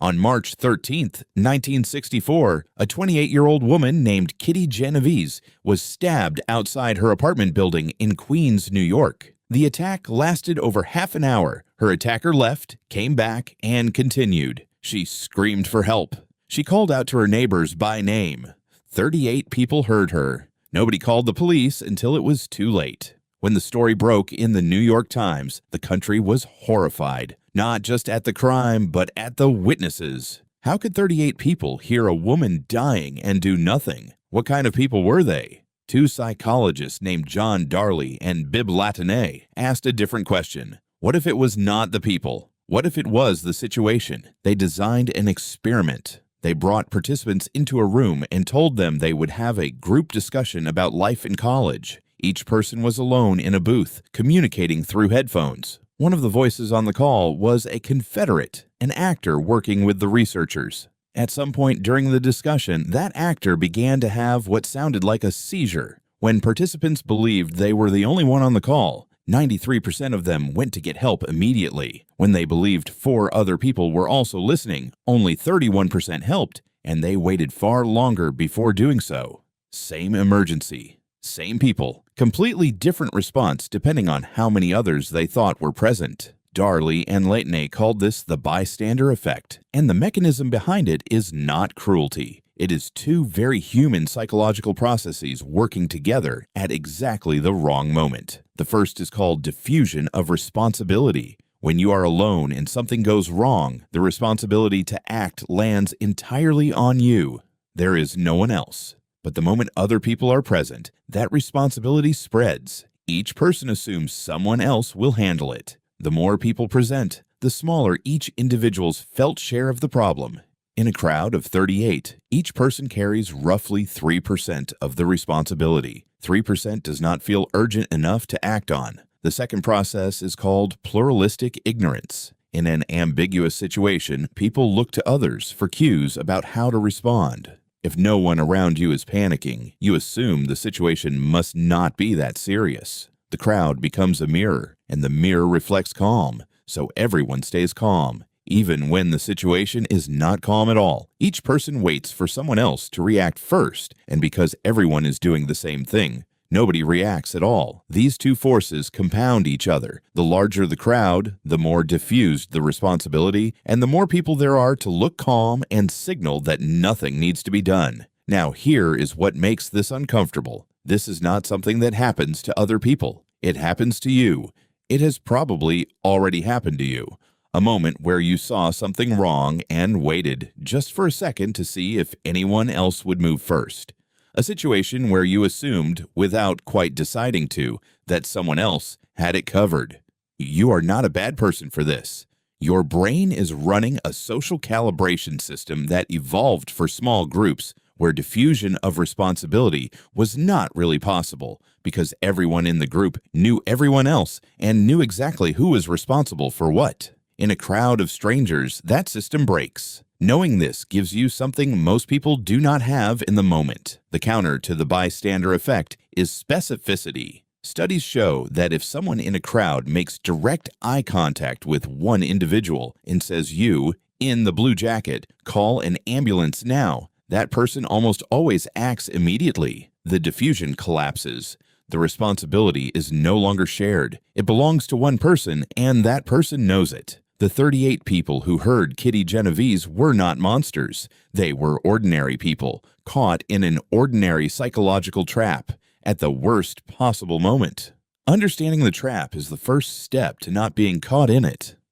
On March 13th, 1964, a 28-year-old woman named Kitty Genovese was stabbed outside her apartment building in Queens, New York. The attack lasted over half an hour. Her attacker left, came back, and continued. She screamed for help. She called out to her neighbors by name. 38 people heard her. Nobody called the police until it was too late. When the story broke in the New York Times, the country was horrified, not just at the crime, but at the witnesses. How could 38 people hear a woman dying and do nothing? What kind of people were they? Two psychologists named Darley and Latane asked a different question. What if it was not the people? What if it was the situation? They designed an experiment. They brought participants into a room and told them they would have a group discussion about life in college. Each person was alone in a booth, communicating through headphones. One of the voices on the call was a Confederate, an actor working with the researchers. At some point during the discussion, that actor began to have what sounded like a seizure. When participants believed they were the only one on the call, 93% of them went to get help immediately. When they believed 4 other people were also listening, only 31% helped, and they waited far longer before doing so. Same emergency. Same people, completely different response depending on how many others they thought were present. Darley and Latane called this the bystander effect, and the mechanism behind it is not cruelty. It is two very human psychological processes working together at exactly the wrong moment. The first is called diffusion of responsibility. When you are alone and something goes wrong, the responsibility to act lands entirely on you. There is no one else. But the moment other people are present, that responsibility spreads. Each person assumes someone else will handle it. The more people present, the smaller each individual's felt share of the problem. In a crowd of 38, each person carries roughly 3% of the responsibility. 3% does not feel urgent enough to act on. The second process is called pluralistic ignorance. In an ambiguous situation, people look to others for cues about how to respond. If no one around you is panicking, you assume the situation must not be that serious. The crowd becomes a mirror, and the mirror reflects calm, so everyone stays calm. Even when the situation is not calm at all, each person waits for someone else to react first, and because everyone is doing the same thing, nobody reacts at all. These two forces compound each other. The larger the crowd, the more diffused the responsibility, and the more people there are to look calm and signal that nothing needs to be done. Now, here is what makes this uncomfortable. This is not something that happens to other people. It happens to you. It has probably already happened to you. A moment where you saw something wrong and waited just for a second to see if anyone else would move first. A situation where you assumed, without quite deciding to, that someone else had it covered. You are not a bad person for this. Your brain is running a social calibration system that evolved for small groups where diffusion of responsibility was not really possible because everyone in the group knew everyone else and knew exactly who was responsible for what. In a crowd of strangers, that system breaks. Knowing this gives you something most people do not have in the moment. The counter to the bystander effect is specificity. Studies show that if someone in a crowd makes direct eye contact with one individual and says, "You, in the blue jacket, call an ambulance now," that person almost always acts immediately. The diffusion collapses. The responsibility is no longer shared. It belongs to one person, and that person knows it. The 38 people who heard Kitty Genovese were not monsters. They were ordinary people, caught in an ordinary psychological trap at the worst possible moment. Understanding the trap is the first step to not being caught in it.